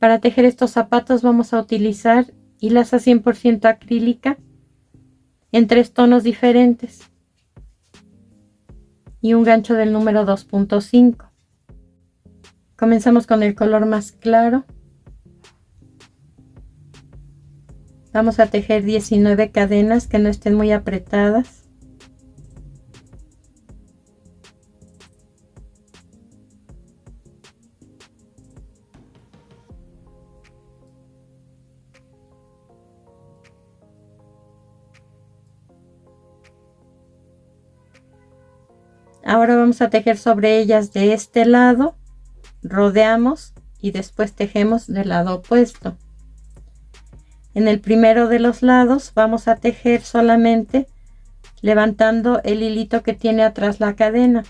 Para tejer estos zapatos vamos a utilizar hilaza 100% acrílica en 3 tonos diferentes y un gancho del número 2.5. Comenzamos con el color más claro. Vamos a tejer 19 cadenas que no estén muy apretadas. Ahora vamos a tejer sobre ellas de este lado, rodeamos y después tejemos del lado opuesto. En el primero de los lados vamos a tejer solamente levantando el hilito que tiene atrás la cadena.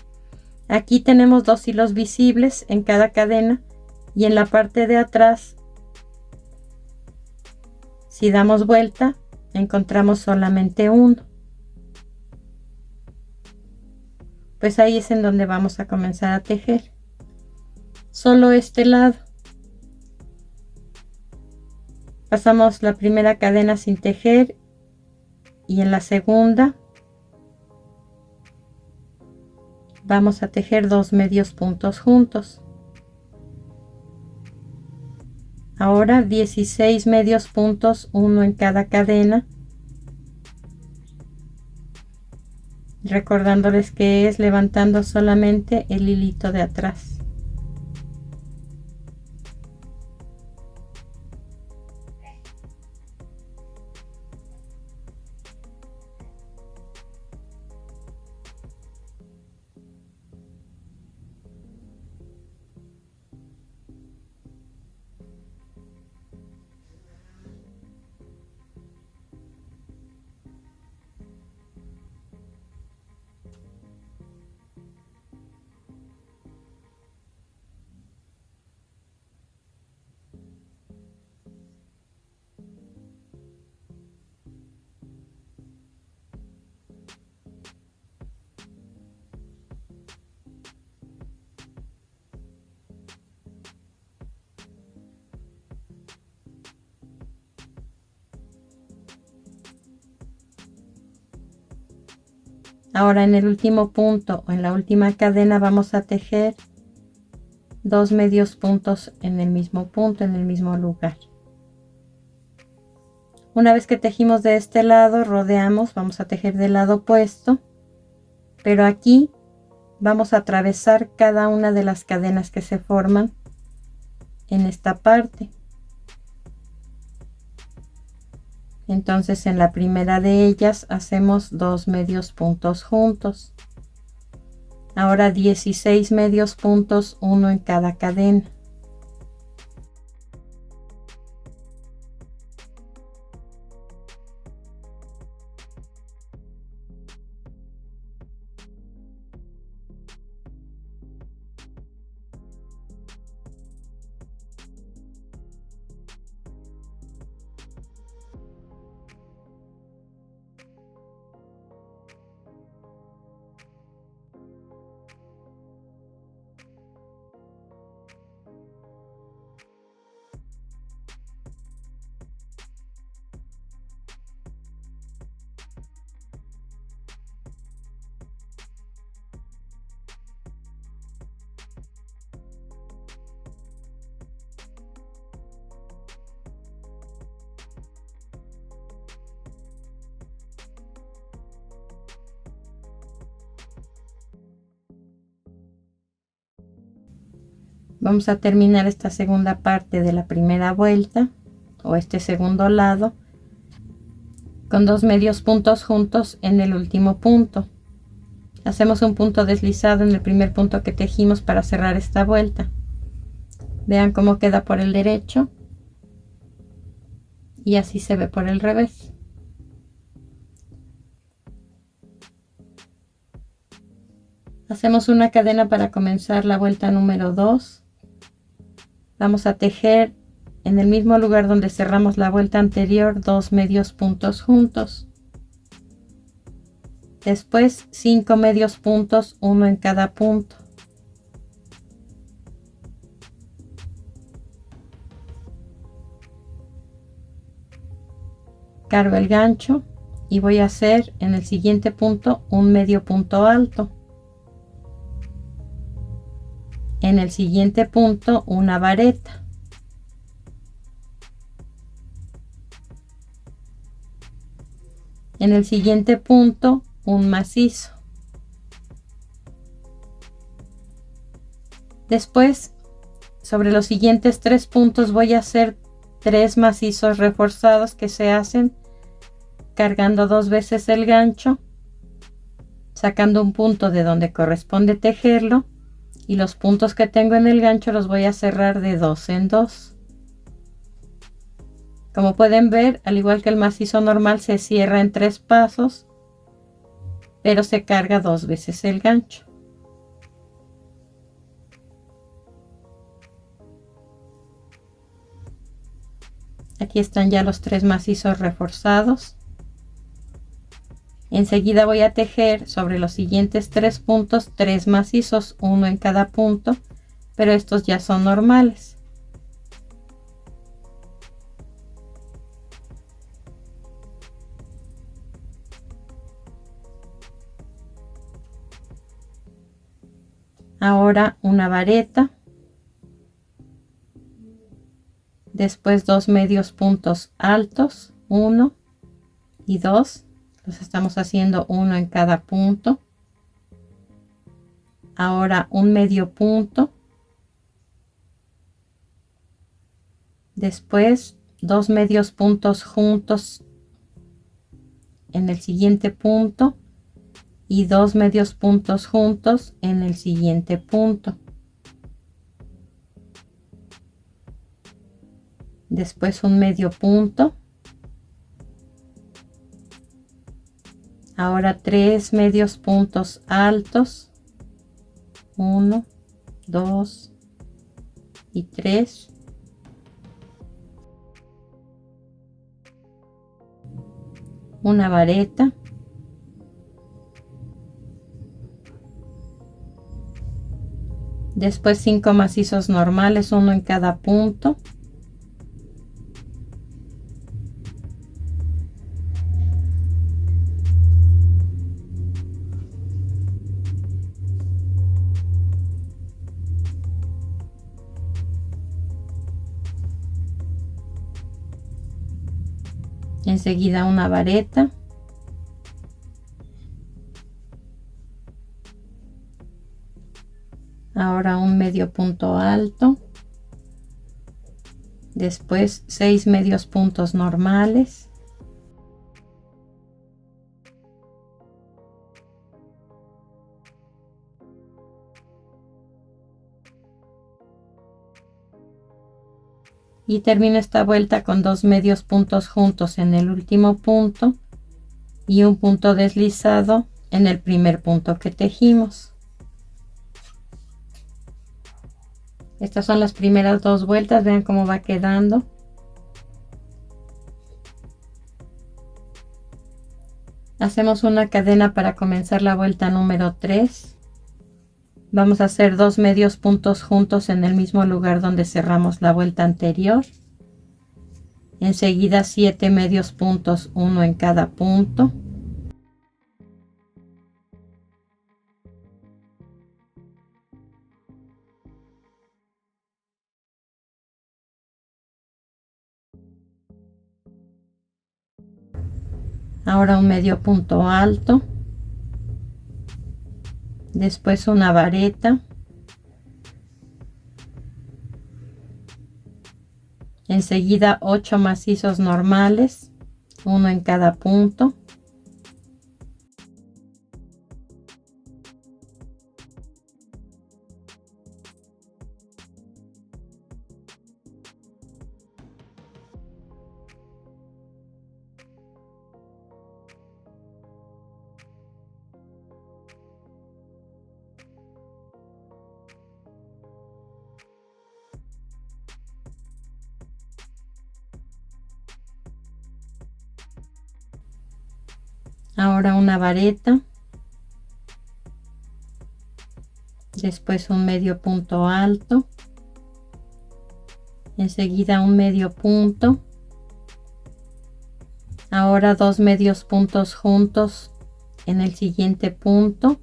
Aquí tenemos 2 hilos visibles en cada cadena y en la parte de atrás, si damos vuelta, encontramos solamente uno. Pues ahí es en donde vamos a comenzar a tejer solo este lado. Pasamos la primera cadena sin tejer y en la segunda vamos a tejer 2 medios puntos juntos. Ahora 16 medios puntos, uno en cada cadena, recordándoles que es levantando solamente el hilito de atrás. Ahora en el último punto o en la última cadena vamos a tejer 2 medios puntos en el mismo punto, en el mismo lugar. Una vez que tejimos de este lado, rodeamos, vamos a tejer del lado opuesto, pero aquí vamos a atravesar cada una de las cadenas que se forman en esta parte. Entonces en la primera de ellas hacemos 2 medios puntos juntos. Ahora 16 medios puntos, uno en cada cadena. Vamos a terminar esta segunda parte de la primera vuelta o este segundo lado con 2 medios puntos juntos en el último punto. Hacemos un punto deslizado en el primer punto que tejimos para cerrar esta vuelta. Vean cómo queda por el derecho y así se ve por el revés. Hacemos una cadena para comenzar la vuelta número 2. Vamos a tejer en el mismo lugar donde cerramos la vuelta anterior 2 medios puntos juntos. Después 5 medios puntos, uno en cada punto. cargo el gancho y voy a hacer en el siguiente punto un medio punto alto, en el siguiente punto una vareta, en el siguiente punto un macizo. Después, sobre los siguientes 3 puntos voy a hacer 3 macizos reforzados que se hacen cargando 2 veces el gancho, sacando un punto de donde corresponde tejerlo, y los puntos que tengo en el gancho los voy a cerrar de 2 en 2. Como pueden ver, al igual que el macizo normal, se cierra en 3 pasos, pero se carga 2 veces el gancho. Aquí están ya los 3 macizos reforzados. Enseguida voy a tejer sobre los siguientes 3 puntos 3 macizos, uno en cada punto, pero estos ya son normales. Ahora una vareta, después 2 medios puntos altos, 1 y 2. Los estamos haciendo uno en cada punto. Ahora un medio punto, después 2 medios puntos juntos en el siguiente punto y 2 medios puntos juntos en el siguiente punto. Después un medio punto. Ahora 3 medios puntos altos, 1, 2 y 3. Una vareta. Después 5 macizos normales, uno en cada punto. Enseguida una vareta. Ahora un medio punto alto. Después 6 medios puntos normales. Y termino esta vuelta con 2 medios puntos juntos en el último punto y un punto deslizado en el primer punto que tejimos. Estas son las primeras 2 vueltas, vean cómo va quedando. Hacemos una cadena para comenzar la vuelta número 3. Vamos a hacer 2 medios puntos juntos en el mismo lugar donde cerramos la vuelta anterior. Enseguida 7 medios puntos, uno en cada punto. Ahora un medio punto alto. Después una vareta. Enseguida 8 macizos normales, uno en cada punto. Ahora una vareta, después un medio punto alto, enseguida un medio punto. Ahora 2 medios puntos juntos en el siguiente punto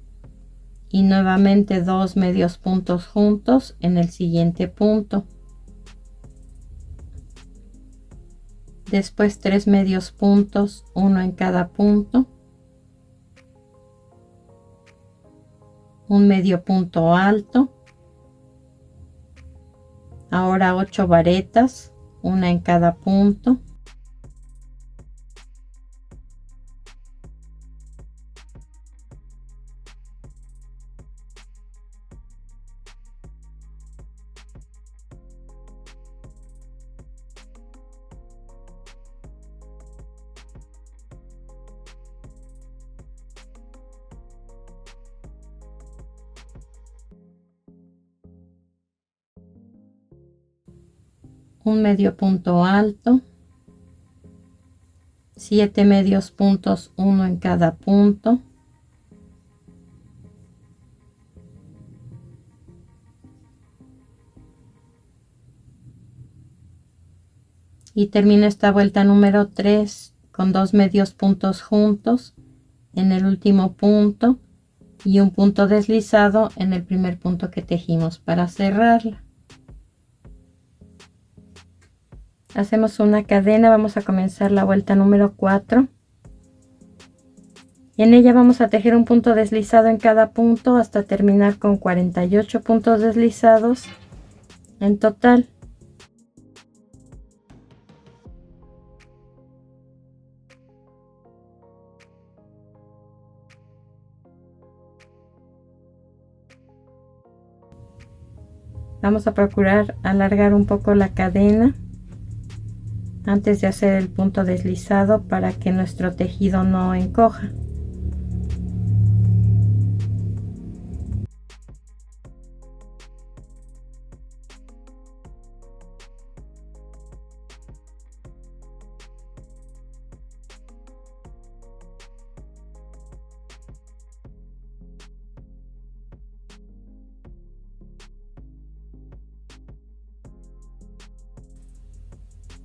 y nuevamente 2 medios puntos juntos en el siguiente punto. Después 3 medios puntos, uno en cada punto. Un medio punto alto. Ahora 8 varetas, una en cada punto. Un medio punto alto, 7 medios puntos, uno en cada punto. Y termino esta vuelta número 3 con 2 medios puntos juntos en el último punto y un punto deslizado en el primer punto que tejimos para cerrarla. Hacemos una cadena, vamos a comenzar la vuelta número 4. En ella vamos a tejer un punto deslizado en cada punto hasta terminar con 48 puntos deslizados en total. Vamos a procurar alargar un poco la cadena antes de hacer el punto deslizado para que nuestro tejido no encoja.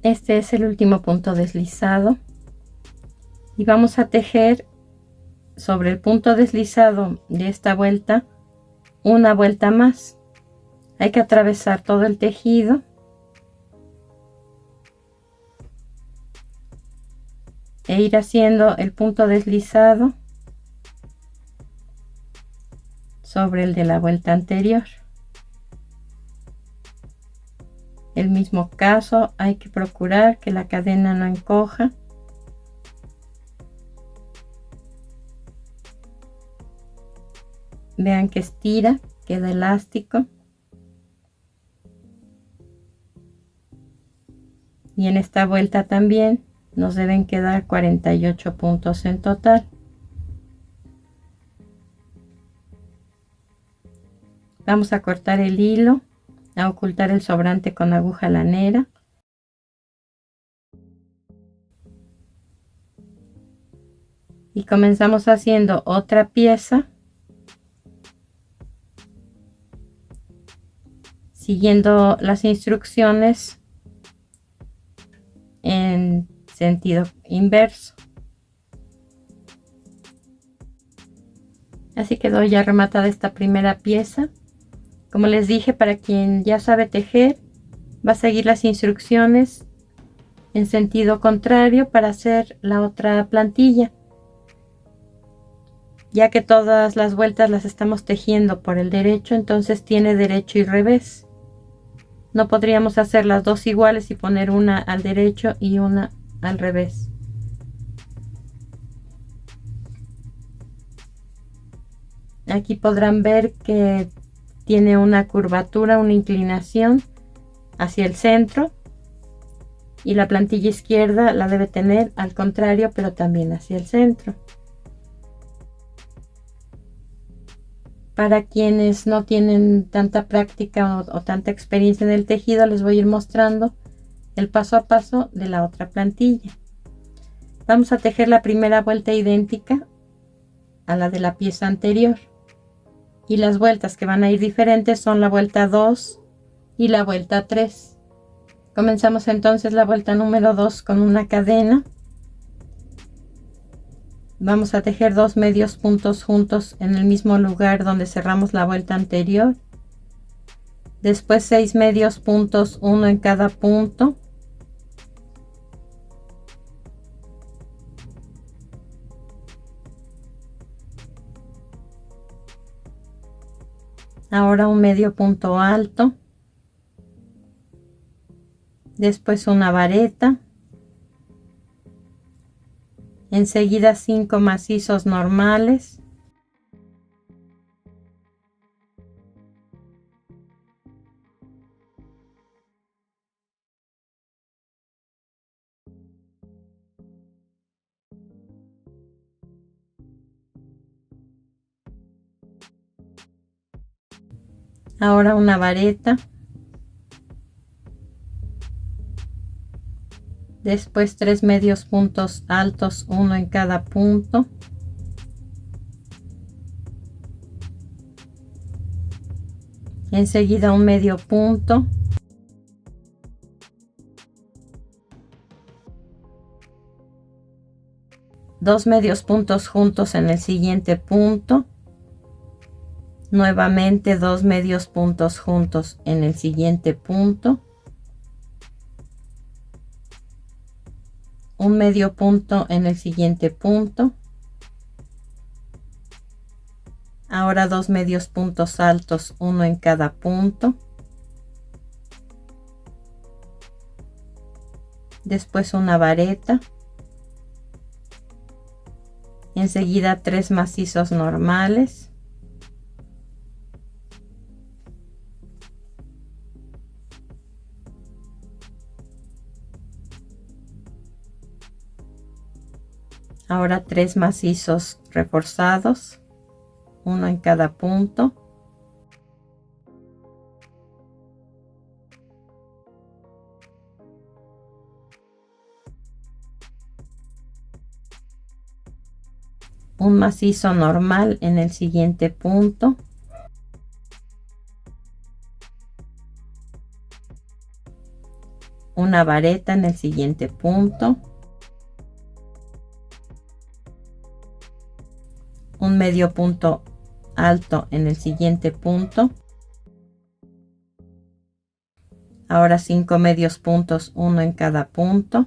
Este es el último punto deslizado y vamos a tejer sobre el punto deslizado de esta vuelta una vuelta más. Hay que atravesar todo el tejido e ir haciendo el punto deslizado sobre el de la vuelta anterior. El mismo caso, hay que procurar que la cadena no encoja. Vean que estira, queda elástico. Y en esta vuelta también nos deben quedar 48 puntos en total. Vamos a cortar el hilo, a ocultar el sobrante con aguja lanera. Y comenzamos haciendo otra pieza, siguiendo las instrucciones en sentido inverso. Así quedó ya rematada esta primera pieza. Como les dije, para quien ya sabe tejer, va a seguir las instrucciones en sentido contrario para hacer la otra plantilla, ya que todas las vueltas las estamos tejiendo por el derecho, entonces tiene derecho y revés. No podríamos hacer las dos iguales y poner una al derecho y una al revés. Aquí podrán ver que tiene una curvatura, una inclinación hacia el centro, y la plantilla izquierda la debe tener al contrario, pero también hacia el centro. Para quienes no tienen tanta práctica o tanta experiencia en el tejido, les voy a ir mostrando el paso a paso de la otra plantilla. Vamos a tejer la primera vuelta idéntica a la de la pieza anterior. Y las vueltas que van a ir diferentes son la vuelta 2 y la vuelta 3. Comenzamos entonces la vuelta número 2 con una cadena. Vamos a tejer 2 medios puntos juntos en el mismo lugar donde cerramos la vuelta anterior. Después 6 medios puntos, uno en cada punto. Ahora un medio punto alto. Después una vareta. Enseguida 5 macizos normales. Ahora una vareta. Después 3 medios puntos altos, uno en cada punto. Enseguida un medio punto. Dos medios puntos juntos en el siguiente punto. Nuevamente 2 medios puntos juntos en el siguiente punto. Un medio punto en el siguiente punto. Ahora 2 medios puntos altos, uno en cada punto. Después una vareta. Enseguida 3 macizos normales. Ahora 3 macizos reforzados, uno en cada punto. Un macizo normal en el siguiente punto. Una vareta en el siguiente punto. Un medio punto alto en el siguiente punto. Ahora 5 medios puntos, uno en cada punto.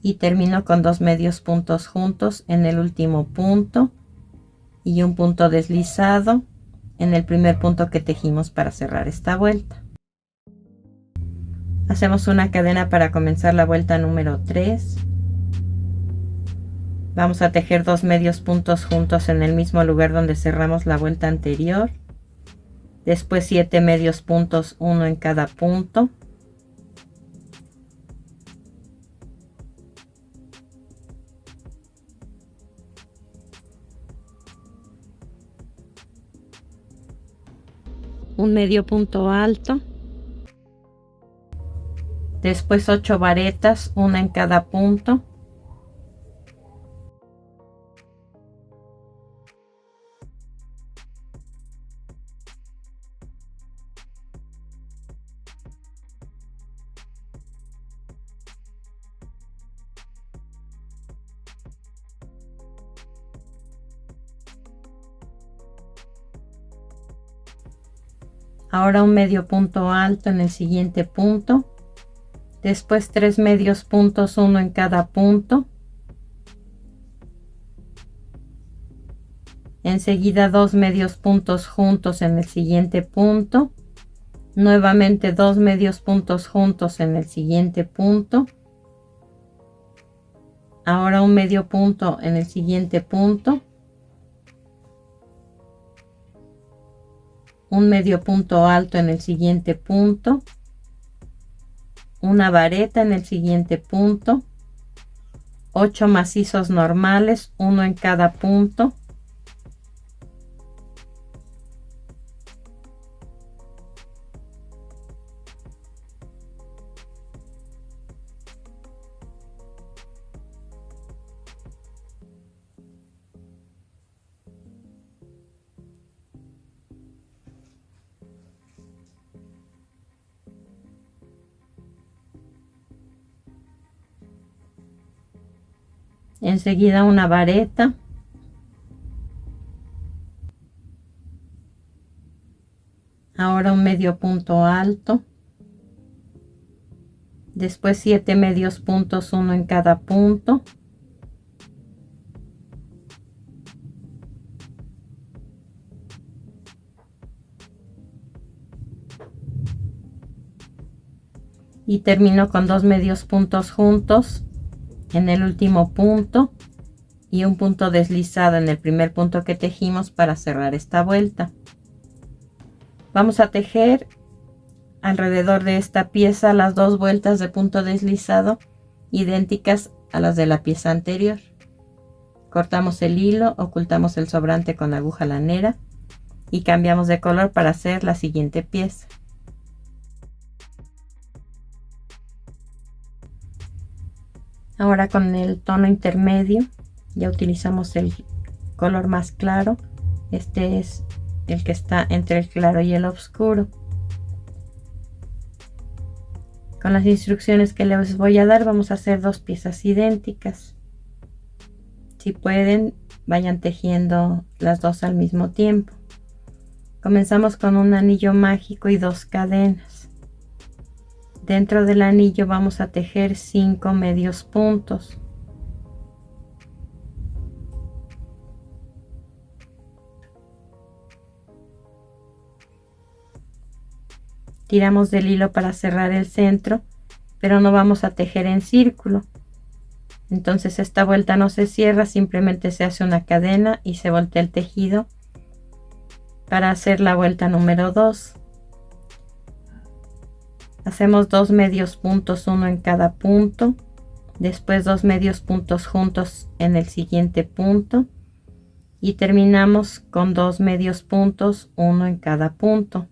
Y termino con 2 medios puntos juntos en el último punto y un punto deslizado en el primer punto que tejimos para cerrar esta vuelta. Hacemos una cadena para comenzar la vuelta número 3. Vamos a tejer 2 medios puntos juntos en el mismo lugar donde cerramos la vuelta anterior. Después 7 medios puntos, uno en cada punto. Un medio punto alto. Después 8 varetas, una en cada punto. Ahora un medio punto alto en el siguiente punto. Después 3 medios puntos, uno en cada punto. Enseguida 2 medios puntos juntos en el siguiente punto. Nuevamente 2 medios puntos juntos en el siguiente punto. Ahora un medio punto en el siguiente punto. Un medio punto alto en el siguiente punto. Una vareta en el siguiente punto. 8 macizos normales, uno en cada punto. enseguida una vareta, ahora un medio punto alto, después 7 medios puntos, uno en cada punto, y termino con 2 medios puntos juntos en el último punto y un punto deslizado en el primer punto que tejimos para cerrar esta vuelta. Vamos a tejer alrededor de esta pieza las 2 vueltas de punto deslizado idénticas a las de la pieza anterior. Cortamos el hilo, ocultamos el sobrante con aguja lanera y cambiamos de color para hacer la siguiente pieza. Ahora con el tono intermedio ya utilizamos el color más claro. Este es el que está entre el claro y el oscuro. Con las instrucciones que les voy a dar vamos a hacer 2 piezas idénticas. Si pueden, vayan tejiendo las 2 al mismo tiempo. Comenzamos con un anillo mágico y 2 cadenas. Dentro del anillo vamos a tejer 5 medios puntos. Tiramos del hilo para cerrar el centro, pero no vamos a tejer en círculo. Entonces esta vuelta no se cierra, simplemente se hace una cadena y se voltea el tejido para hacer la vuelta número 2. Hacemos 2 medios puntos, uno en cada punto, después 2 medios puntos juntos en el siguiente punto y terminamos con 2 medios puntos, uno en cada punto.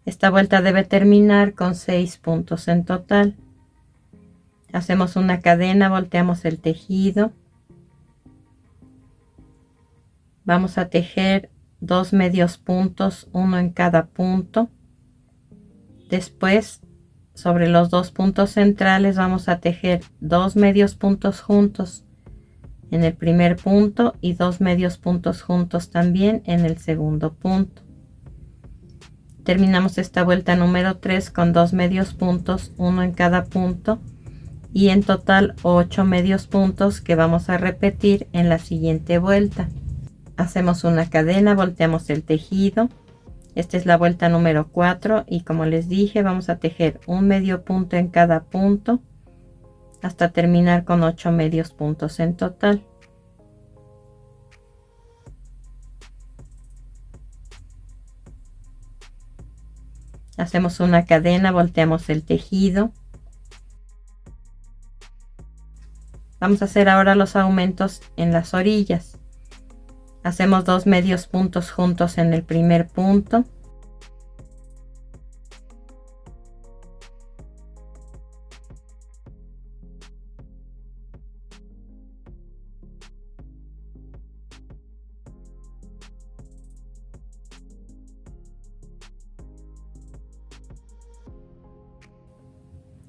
Esta vuelta debe terminar con 6 puntos en total. Hacemos una cadena, volteamos el tejido. Vamos a tejer 2 medios puntos, uno en cada punto. Después, sobre los 2 puntos centrales vamos a tejer 2 medios puntos juntos en el primer punto y 2 medios puntos juntos también en el segundo punto. Terminamos esta vuelta número 3 con 2 medios puntos, uno en cada punto y en total 8 medios puntos que vamos a repetir en la siguiente vuelta. Hacemos una cadena, volteamos el tejido. Esta es la vuelta número 4 y como les dije vamos a tejer un medio punto en cada punto hasta terminar con 8 medios puntos en total. Hacemos una cadena, volteamos el tejido. Vamos a hacer ahora los aumentos en las orillas. Hacemos 2 medios puntos juntos en el primer punto.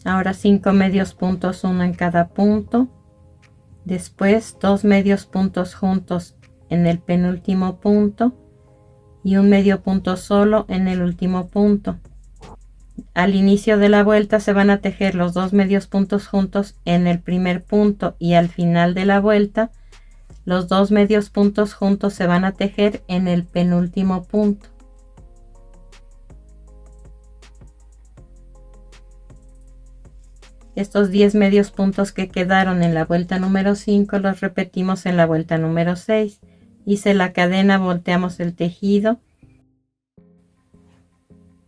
Ahora 5 medios puntos, uno en cada punto. Después 2 medios puntos juntos en el penúltimo punto y un medio punto solo en el último punto. Al inicio de la vuelta se van a tejer los 2 medios puntos juntos en el primer punto y al final de la vuelta los 2 medios puntos juntos se van a tejer en el penúltimo punto. Estos 10 medios puntos que quedaron en la vuelta número 5 los repetimos en la vuelta número 6. Hice la cadena, volteamos el tejido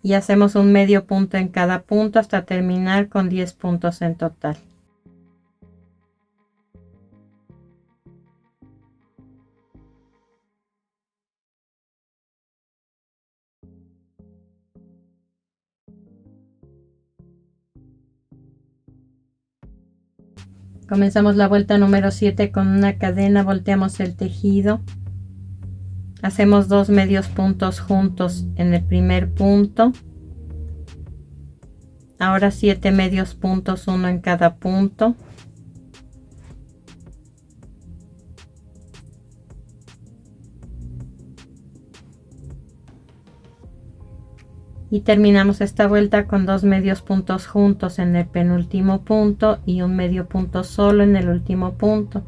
y hacemos un medio punto en cada punto hasta terminar con 10 puntos en total. Comenzamos la vuelta número 7 con una cadena, volteamos el tejido, hacemos 2 medios puntos juntos en el primer punto, ahora 7 medios puntos, uno en cada punto, y terminamos esta vuelta con 2 medios puntos juntos en el penúltimo punto y un medio punto solo en el último punto.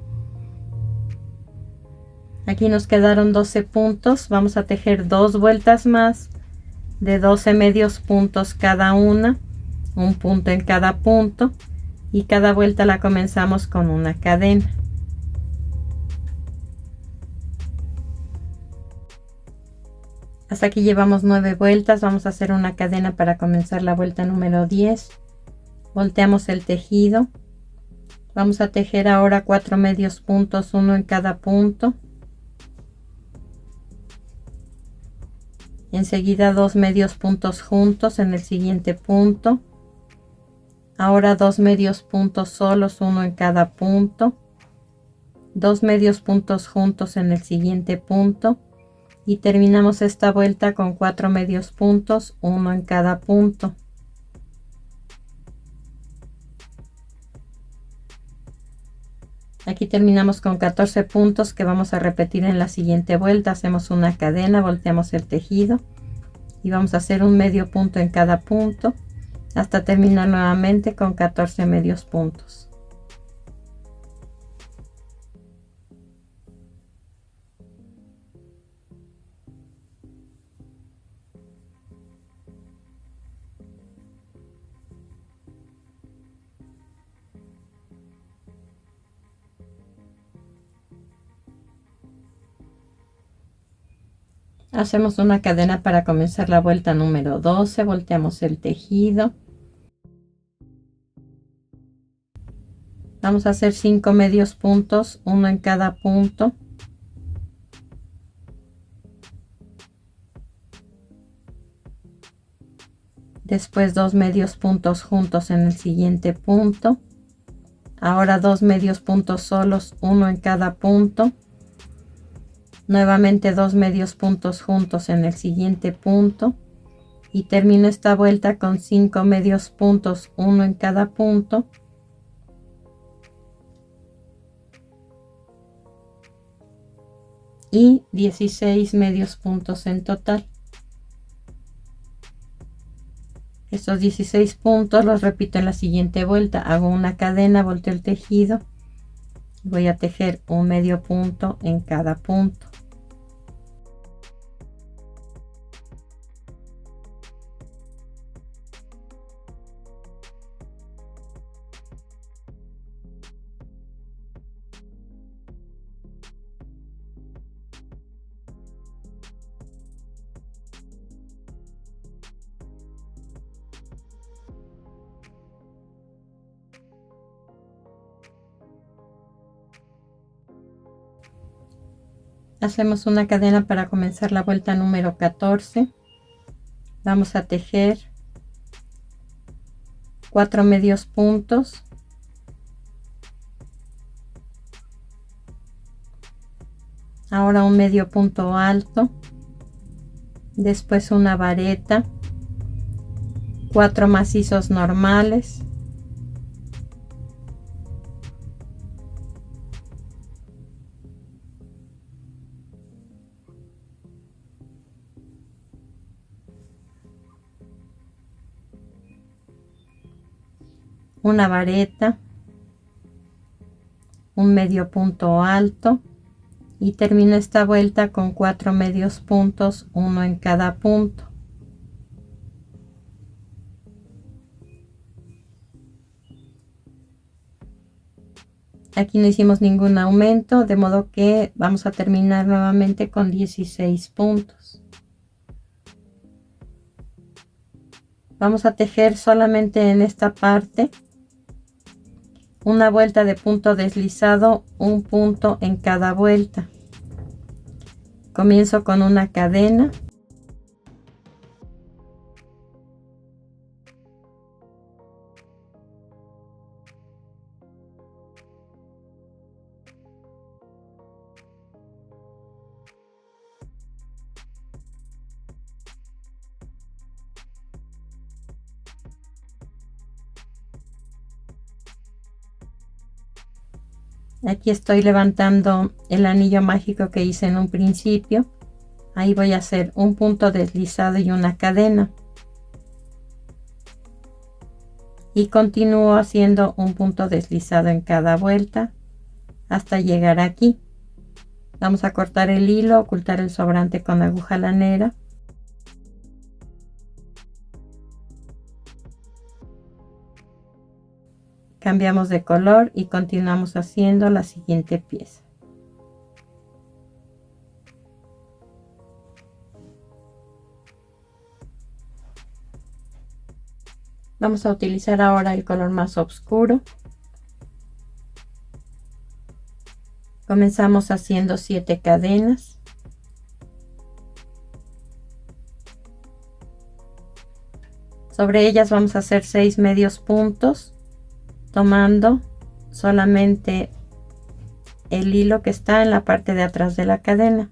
Aquí nos quedaron 12 puntos. Vamos a tejer 2 vueltas más de 12 medios puntos cada una, un punto en cada punto, y cada vuelta la comenzamos con una cadena. Hasta aquí llevamos 9 vueltas. Vamos a hacer una cadena para comenzar la vuelta número 10. Volteamos el tejido. Vamos a tejer ahora 4 medios puntos, uno en cada punto. Enseguida 2 medios puntos juntos en el siguiente punto. Ahora 2 medios puntos solos, uno en cada punto. 2 medios puntos juntos en el siguiente punto. Y terminamos esta vuelta con 4 medios puntos, uno en cada punto. Aquí terminamos con 14 puntos que vamos a repetir en la siguiente vuelta. Hacemos una cadena, volteamos el tejido y vamos a hacer un medio punto en cada punto hasta terminar nuevamente con 14 medios puntos. Hacemos una cadena para comenzar la vuelta número 12, volteamos el tejido. Vamos a hacer 5 medios puntos, uno en cada punto. Después 2 medios puntos juntos en el siguiente punto. Ahora 2 medios puntos solos, uno en cada punto. Nuevamente 2 medios puntos juntos en el siguiente punto y termino esta vuelta con 5 medios puntos, uno en cada punto. Y 16 medios puntos en total. Estos 16 puntos los repito en la siguiente vuelta. Hago una cadena, volteo el tejido. Voy a tejer un medio punto en cada punto. Hacemos una cadena para comenzar la vuelta número 14. Vamos a tejer 4 medios puntos. Ahora un medio punto alto. Después una vareta. 4 macizos normales. Una vareta, un medio punto alto y termino esta vuelta con 4 medios puntos, uno en cada punto. Aquí no hicimos ningún aumento, de modo que vamos a terminar nuevamente con 16 puntos. Vamos a tejer solamente en esta parte una vuelta de punto deslizado, un punto en cada vuelta. Comienzo con una cadena. Aquí estoy levantando el anillo mágico que hice en un principio. Ahí voy a hacer un punto deslizado y una cadena. y continúo haciendo un punto deslizado en cada vuelta hasta llegar aquí. Vamos a cortar el hilo, ocultar el sobrante con aguja lanera. Cambiamos de color y continuamos haciendo la siguiente pieza. Vamos a utilizar ahora el color más oscuro. Comenzamos haciendo 7 cadenas. Sobre ellas vamos a hacer 6 medios puntos, tomando solamente el hilo que está en la parte de atrás de la cadena.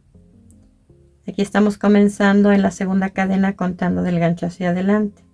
Aquí estamos comenzando en la segunda cadena contando del gancho hacia adelante.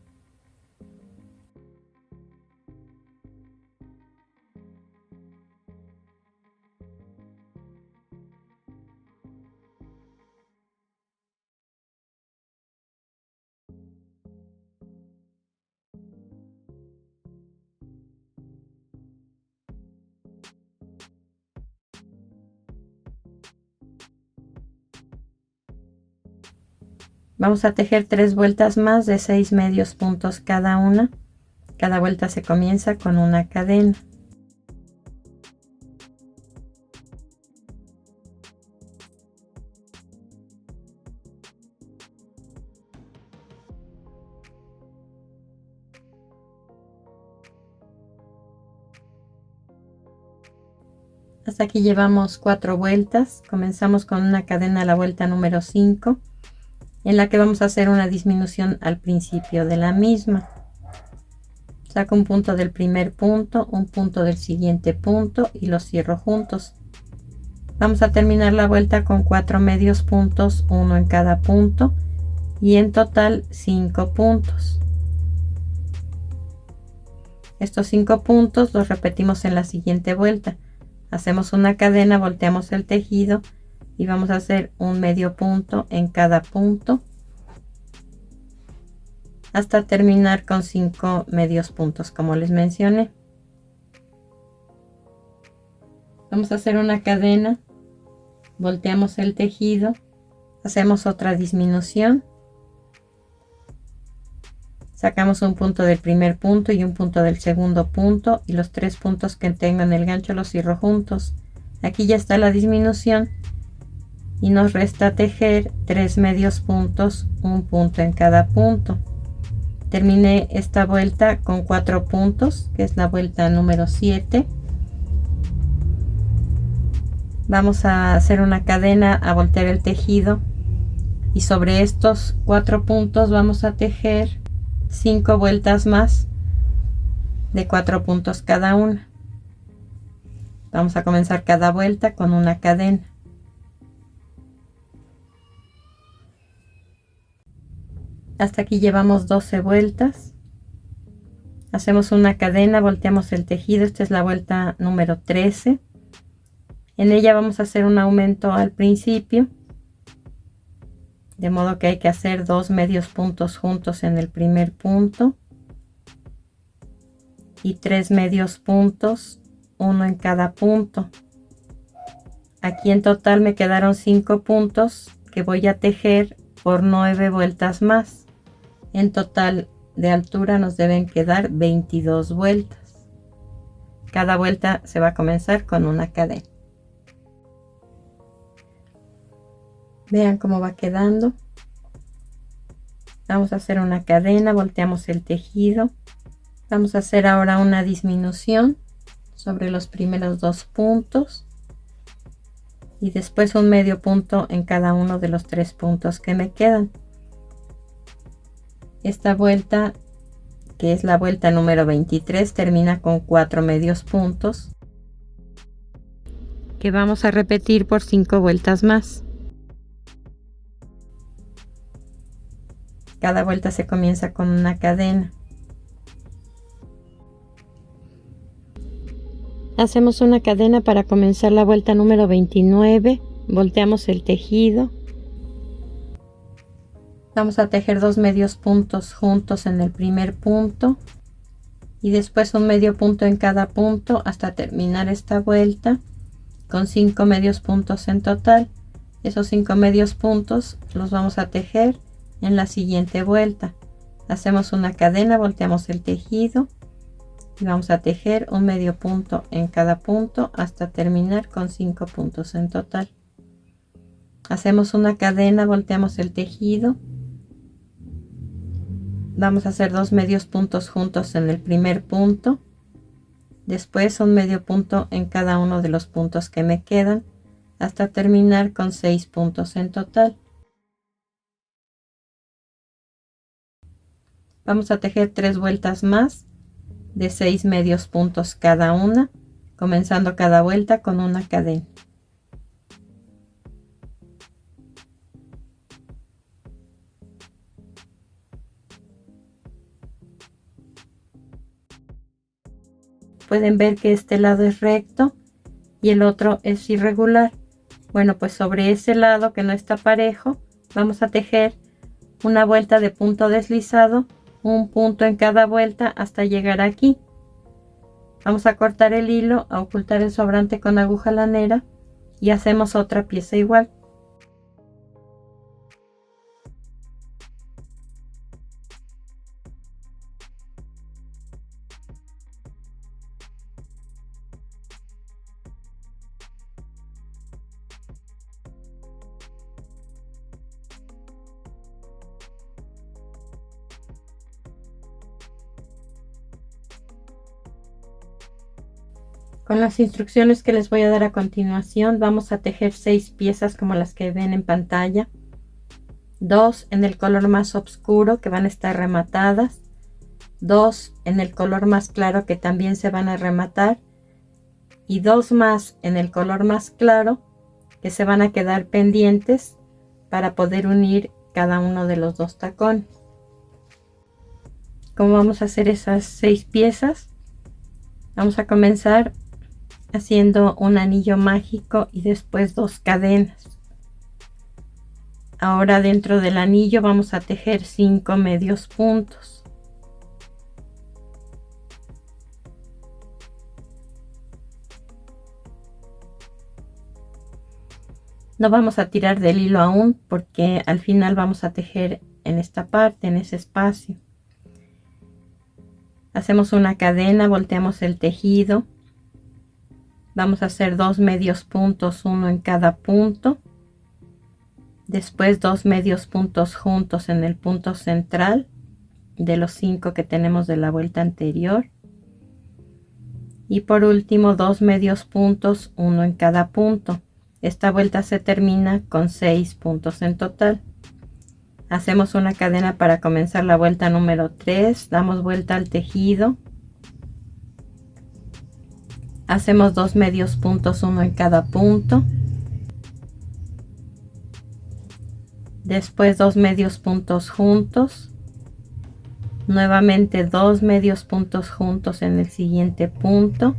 Vamos a tejer 3 vueltas más de 6 medios puntos cada una. Cada vuelta se comienza con una cadena. Hasta aquí llevamos 4 vueltas. Comenzamos con una cadena a la vuelta número 5. En la que vamos a hacer una disminución al principio de la misma. Saco un punto del primer punto, un punto del siguiente punto y los cierro juntos. Vamos a terminar la vuelta con 4 medios puntos, uno en cada punto, y en total 5 puntos. Estos 5 puntos los repetimos en la siguiente vuelta. Hacemos una cadena, volteamos el tejido y vamos a hacer un medio punto en cada punto hasta terminar con 5 medios puntos, como les mencioné. Vamos a hacer una cadena, volteamos el tejido, hacemos otra disminución, sacamos un punto del primer punto y un punto del segundo punto, y los 3 puntos que tengo en el gancho los cierro juntos. Aquí ya está la disminución y nos resta tejer 3 medios puntos, un punto en cada punto. Terminé esta vuelta con 4 puntos, que es la vuelta número 7. Vamos a hacer una cadena, a voltear el tejido, y sobre estos 4 puntos vamos a tejer 5 vueltas más de 4 puntos cada una. Vamos a comenzar cada vuelta con una cadena. Hasta aquí llevamos 12 vueltas. Hacemos una cadena, volteamos el tejido. Esta es la vuelta número 13. En ella vamos a hacer un aumento al principio, de modo que hay que hacer 2 medios puntos juntos en el primer punto y 3 medios puntos, uno en cada punto. Aquí en total me quedaron 5 puntos que voy a tejer por 9 vueltas más. En total de altura nos deben quedar 22 vueltas. Cada vuelta se va a comenzar con una cadena. Vean cómo va quedando. Vamos a hacer una cadena, volteamos el tejido. Vamos a hacer ahora una disminución sobre los primeros 2 puntos y después un medio punto en cada uno de los 3 puntos que me quedan. Esta vuelta, que es la vuelta número 23, termina con 4 medios puntos que vamos a repetir por 5 vueltas más. Cada vuelta se comienza con una cadena. Hacemos una cadena para comenzar la vuelta número 29, volteamos el tejido. Vamos a tejer 2 medios puntos juntos en el primer punto y después un medio punto en cada punto hasta terminar esta vuelta con 5 medios puntos en total. Esos 5 medios puntos los vamos a tejer en la siguiente vuelta. Hacemos una cadena, volteamos el tejido y vamos a tejer un medio punto en cada punto hasta terminar con 5 puntos en total. Hacemos una cadena, volteamos el tejido, vamos a hacer 2 medios puntos juntos en el primer punto, después un medio punto en cada uno de los puntos que me quedan hasta terminar con 6 puntos en total. Vamos a tejer 3 vueltas más de 6 medios puntos cada una, comenzando cada vuelta con una cadena. Pueden ver que este lado es recto y el otro es irregular. Bueno, pues sobre ese lado que no está parejo, vamos a tejer una vuelta de punto deslizado, un punto en cada vuelta hasta llegar aquí. Vamos a cortar el hilo, a ocultar el sobrante con aguja lanera y hacemos otra pieza igual. Con las instrucciones que les voy a dar a continuación, vamos a tejer 6 piezas como las que ven en pantalla. 2 en el color más oscuro que van a estar rematadas. 2 en el color más claro que también se van a rematar. Y 2 más en el color más claro que se van a quedar pendientes para poder unir cada uno de los 2 tacones. ¿Cómo vamos a hacer esas 6 piezas? Vamos a comenzar haciendo un anillo mágico y después 2 cadenas. Ahora dentro del anillo vamos a tejer 5 medios puntos. No vamos a tirar del hilo aún porque al final vamos a tejer en esta parte, en ese espacio. Hacemos una cadena, volteamos el tejido. Vamos a hacer 2 medios puntos, uno en cada punto. Después 2 medios puntos juntos en el punto central de los 5 que tenemos de la vuelta anterior. Y por último 2 medios puntos, uno en cada punto. Esta vuelta se termina con 6 puntos en total. Hacemos una cadena para comenzar la vuelta número 3. Damos vuelta al tejido. Hacemos 2 medios puntos, uno en cada punto. Después 2 medios puntos juntos. Nuevamente 2 medios puntos juntos en el siguiente punto.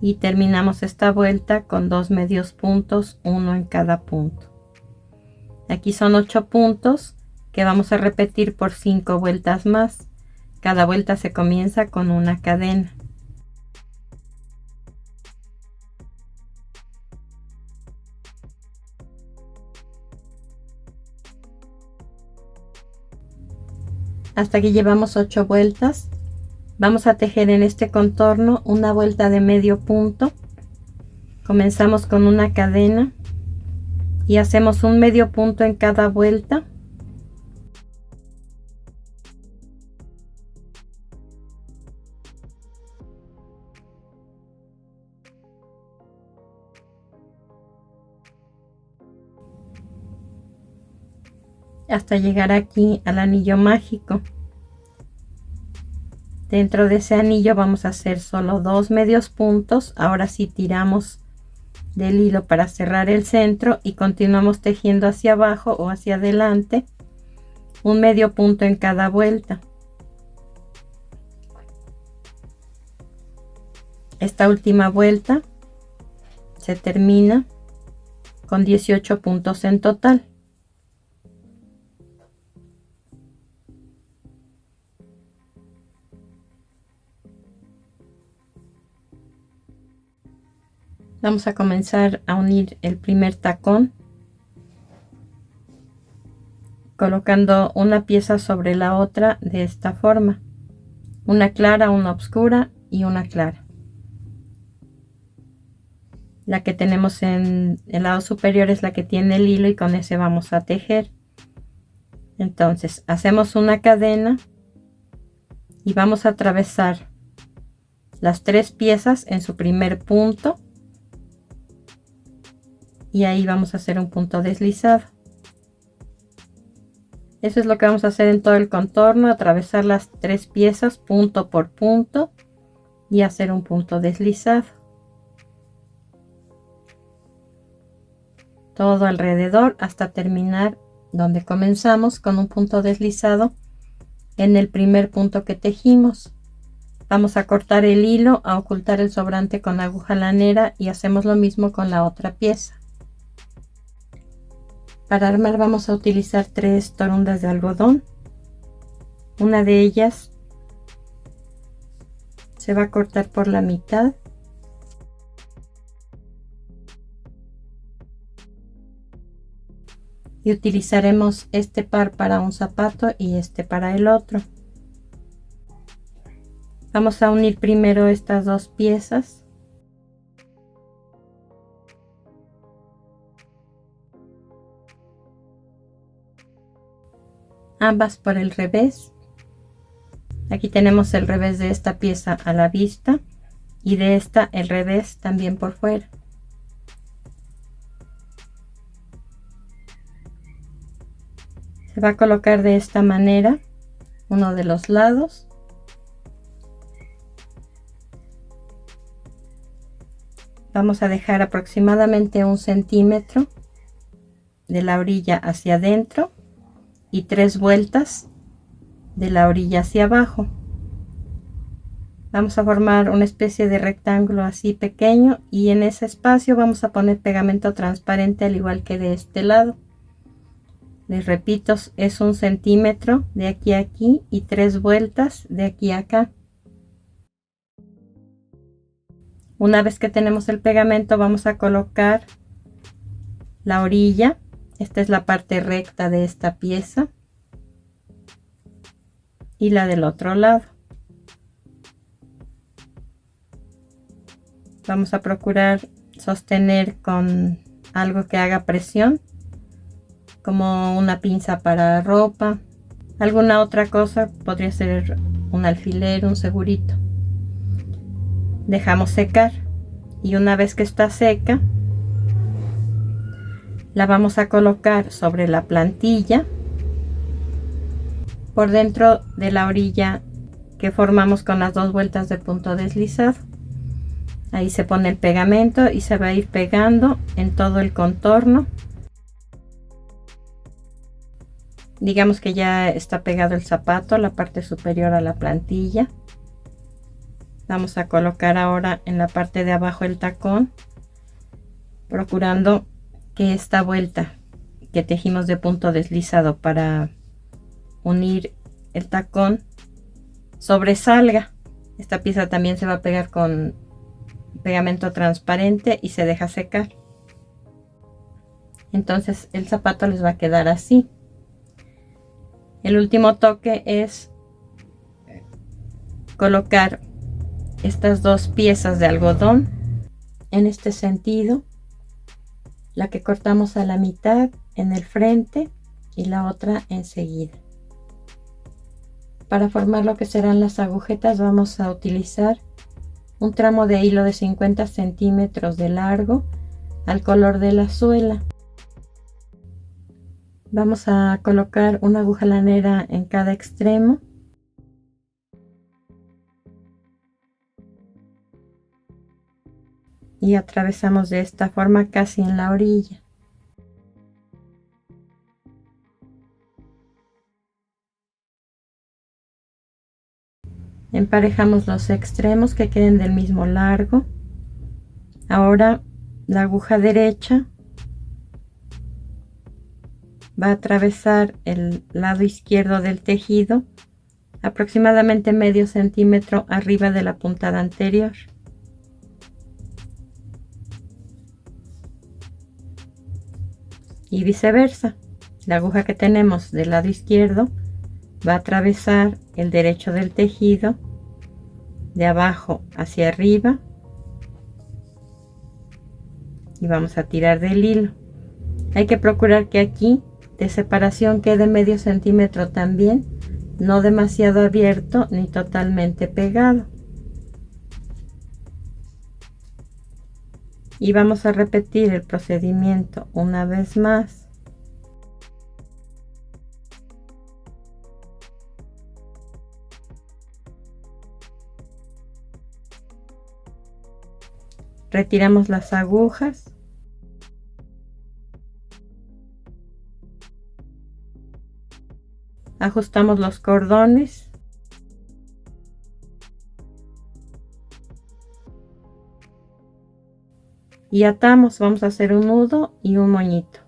Y terminamos esta vuelta con 2 medios puntos, uno en cada punto. Aquí son 8 puntos que vamos a repetir por 5 vueltas más. Cada vuelta se comienza con una cadena. Hasta que llevamos 8 vueltas. Vamos a tejer en este contorno una vuelta de medio punto. Comenzamos con una cadena y hacemos un medio punto en cada vuelta. Hasta llegar aquí al anillo mágico. Dentro de ese anillo vamos a hacer solo 2 medios puntos. Ahora sí tiramos del hilo para cerrar el centro y continuamos tejiendo hacia abajo o hacia adelante un medio punto en cada vuelta. Esta última vuelta se termina con 18 puntos en total. Vamos a comenzar a unir el primer tacón colocando una pieza sobre la otra de esta forma, una clara, una oscura y una clara. La que tenemos en el lado superior es la que tiene el hilo y con ese vamos a tejer. Entonces hacemos una cadena y vamos a atravesar las 3 piezas en su primer punto y ahí vamos a hacer un punto deslizado. Eso es lo que vamos a hacer en todo el contorno, atravesar las 3 piezas punto por punto y hacer un punto deslizado. Todo alrededor hasta terminar donde comenzamos con un punto deslizado en el primer punto que tejimos. Vamos a cortar el hilo, a ocultar el sobrante con aguja lanera y hacemos lo mismo con la otra pieza. Para armar vamos a utilizar 3 torundas de algodón. Una de ellas se va a cortar por la mitad. Y utilizaremos este par para un zapato y este para el otro. Vamos a unir primero estas 2 piezas. Ambas por el revés. Aquí tenemos el revés de esta pieza a la vista y de esta el revés también por fuera. Se va a colocar de esta manera uno de los lados. Vamos a dejar aproximadamente 1 centímetro de la orilla hacia adentro y 3 vueltas de la orilla hacia abajo. Vamos a formar una especie de rectángulo así pequeño y en ese espacio vamos a poner pegamento transparente al igual que de este lado. Les repito, es 1 centímetro de aquí a aquí y 3 vueltas de aquí a acá. Una vez que tenemos el pegamento vamos a colocar la orilla. Esta es la parte recta de esta pieza y la del otro lado. Vamos a procurar sostener con algo que haga presión, como una pinza para ropa, alguna otra cosa, podría ser un alfiler, un segurito. Dejamos secar y una vez que está seca la vamos a colocar sobre la plantilla por dentro de la orilla que formamos con las 2 vueltas de punto deslizado. Ahí se pone el pegamento y se va a ir pegando en todo el contorno. Digamos que ya está pegado el zapato, la parte superior a la plantilla. Vamos a colocar ahora en la parte de abajo el tacón, procurando que esta vuelta que tejimos de punto deslizado para unir el tacón sobresalga. Esta pieza también se va a pegar con pegamento transparente y se deja secar. Entonces el zapato les va a quedar así. El último toque es colocar estas 2 piezas de algodón en este sentido, la que cortamos a la mitad en el frente y la otra enseguida. Para formar lo que serán las agujetas vamos a utilizar un tramo de hilo de 50 centímetros de largo al color de la suela. Vamos a colocar una aguja lanera en cada extremo y atravesamos de esta forma casi en la orilla. Emparejamos los extremos que queden del mismo largo. Ahora la aguja derecha va a atravesar el lado izquierdo del tejido aproximadamente medio centímetro arriba de la puntada anterior. y viceversa. La aguja que tenemos del lado izquierdo va a atravesar el derecho del tejido de abajo hacia arriba y vamos a tirar del hilo. Hay que procurar que aquí de separación quede medio centímetro también, no demasiado abierto ni totalmente pegado. Y vamos a repetir el procedimiento una vez más. Retiramos las agujas. Ajustamos los cordones. Y atamos, vamos a hacer un nudo y un moñito.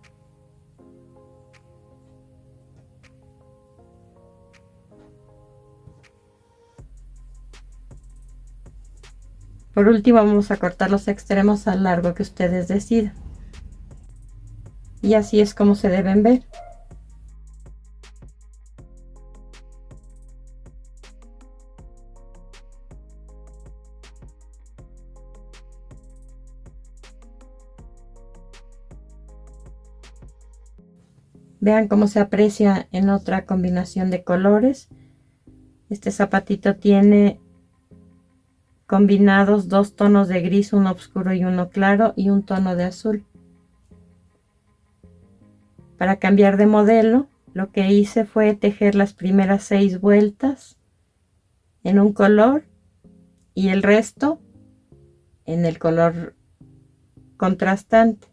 Por último vamos a cortar los extremos al largo que ustedes decidan. Y así es como se deben ver. Vean cómo se aprecia en otra combinación de colores. Este zapatito tiene combinados dos tonos de gris, uno oscuro y uno claro, y un tono de azul. Para cambiar de modelo, lo que hice fue tejer las primeras 6 vueltas en un color y el resto en el color contrastante.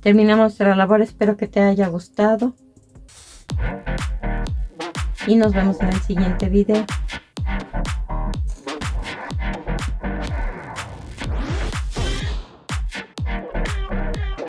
Terminamos nuestra labor, espero que te haya gustado y nos vemos en el siguiente video.